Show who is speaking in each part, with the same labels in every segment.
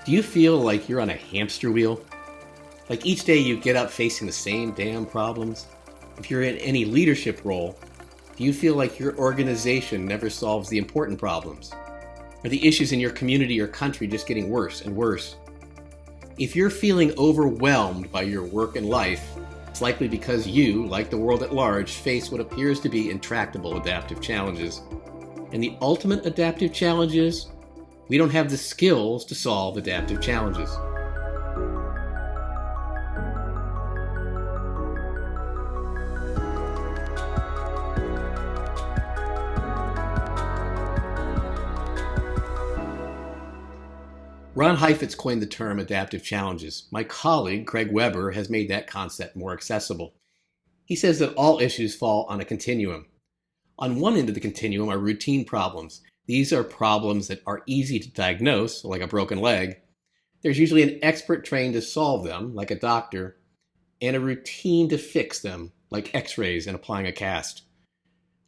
Speaker 1: Do you feel like you're on a hamster wheel? Like each day you get up facing the same damn problems? If you're in any leadership role, do you feel like your organization never solves the important problems? Are the issues in your community or country just getting worse and worse? If you're feeling overwhelmed by your work and life, it's likely because you, like the world at large, face what appears to be intractable adaptive challenges. And the ultimate adaptive challenge is, we don't have the skills to solve adaptive challenges. Ron Heifetz coined the term adaptive challenges. My colleague, Craig Weber, has made that concept more accessible. He says that all issues fall on a continuum. On one end of the continuum are routine problems. These are problems that are easy to diagnose, like a broken leg. There's usually an expert trained to solve them, like a doctor, and a routine to fix them, like x-rays and applying a cast.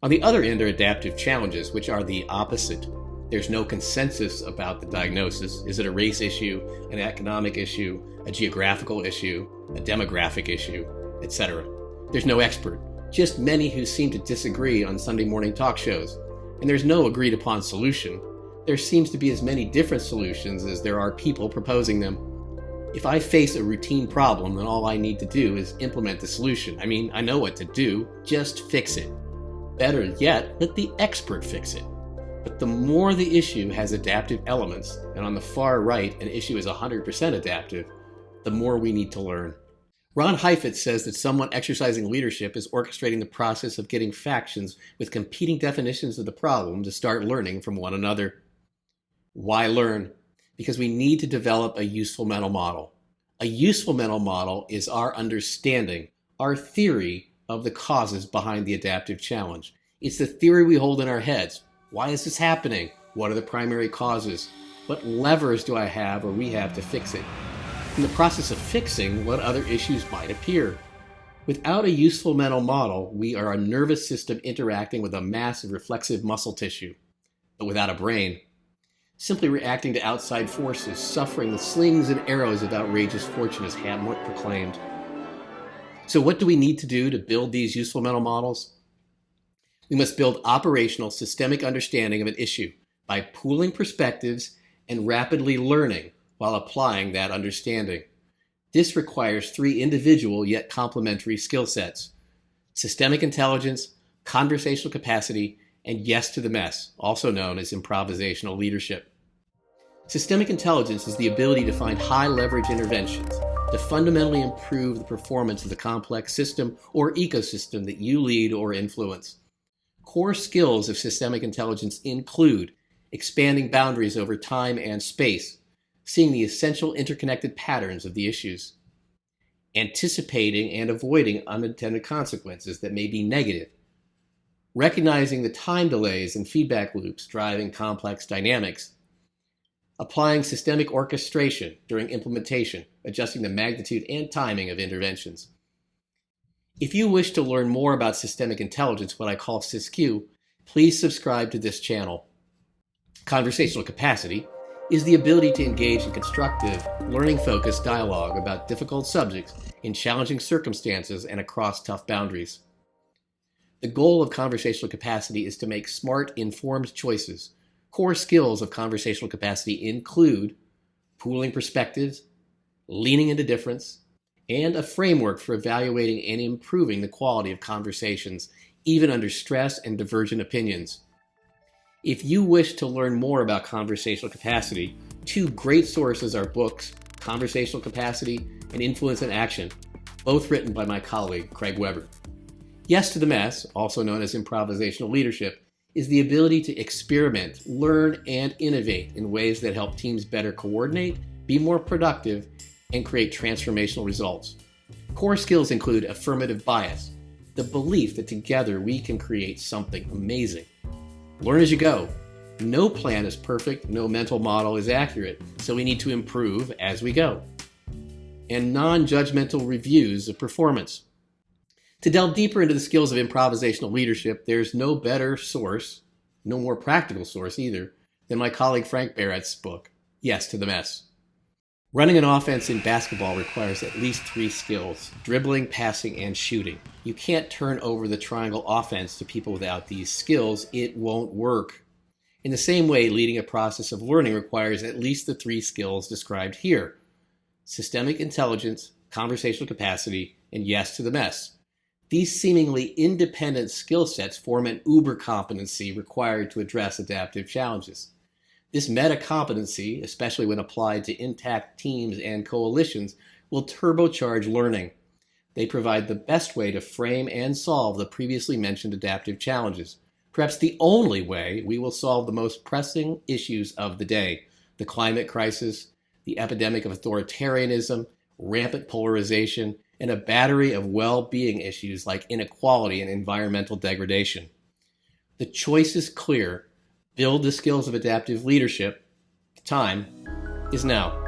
Speaker 1: On the other end are adaptive challenges, which are the opposite. There's no consensus about the diagnosis. Is it a race issue, an economic issue, a geographical issue, a demographic issue, etc.? There's no expert, just many who seem to disagree on Sunday morning talk shows. And there's no agreed upon solution. There seems to be as many different solutions as there are people proposing them. If I face a routine problem, then all I need to do is implement the solution. I know what to do, just fix it. Better yet, let the expert fix it. But the more the issue has adaptive elements, and on the far right, an issue is 100% adaptive, the more we need to learn. Ron Heifetz says that someone exercising leadership is orchestrating the process of getting factions with competing definitions of the problem to start learning from one another. Why learn? Because we need to develop a useful mental model. A useful mental model is our understanding, our theory of the causes behind the adaptive challenge. It's the theory we hold in our heads. Why is this happening? What are the primary causes? What levers do I have or we have to fix it? In the process of fixing, what other issues might appear? Without a useful mental model, we are a nervous system interacting with a massive reflexive muscle tissue, but without a brain. Simply reacting to outside forces, suffering the slings and arrows of outrageous fortune, as Hamlet proclaimed. So what do we need to do to build these useful mental models? We must build operational, systemic understanding of an issue by pooling perspectives and rapidly learning while applying that understanding. This requires three individual yet complementary skill sets: systemic intelligence, conversational capacity, and yes to the mess, also known as improvisational leadership. Systemic intelligence is the ability to find high-leverage interventions to fundamentally improve the performance of the complex system or ecosystem that you lead or influence. Core skills of systemic intelligence include expanding boundaries over time and space, seeing the essential interconnected patterns of the issues, anticipating and avoiding unintended consequences that may be negative, recognizing the time delays and feedback loops driving complex dynamics, applying systemic orchestration during implementation, adjusting the magnitude and timing of interventions. If you wish to learn more about systemic intelligence, what I call SysQ, please subscribe to this channel. Conversational capacity is the ability to engage in constructive, learning-focused dialogue about difficult subjects in challenging circumstances and across tough boundaries. The goal of conversational capacity is to make smart, informed choices. Core skills of conversational capacity include pooling perspectives, leaning into difference, and a framework for evaluating and improving the quality of conversations, even under stress and divergent opinions. If you wish to learn more about conversational capacity, two great sources are books, Conversational Capacity and Influence and Action, both written by my colleague, Craig Weber. Yes to the mess, also known as improvisational leadership, is the ability to experiment, learn, and innovate in ways that help teams better coordinate, be more productive, and create transformational results. Core skills include affirmative bias, the belief that together we can create something amazing. Learn as you go. No plan is perfect, no mental model is accurate, so we need to improve as we go. And non-judgmental reviews of performance. To delve deeper into the skills of improvisational leadership, there's no better source, no more practical source either, than my colleague Frank Barrett's book, Yes to the Mess. Running an offense in basketball requires at least 3 skills: dribbling, passing, and shooting. You can't turn over the triangle offense to people without these skills. It won't work. In the same way, leading a process of learning requires at least the 3 skills described here: systemic intelligence, conversational capacity, and yes to the mess. These seemingly independent skill sets form an uber competency required to address adaptive challenges. This meta competency, especially when applied to intact teams and coalitions, will turbocharge learning. They provide the best way to frame and solve the previously mentioned adaptive challenges. Perhaps the only way we will solve the most pressing issues of the day: the climate crisis, the epidemic of authoritarianism, rampant polarization, and a battery of well-being issues like inequality and environmental degradation. The choice is clear: build the skills of adaptive leadership. The time is now.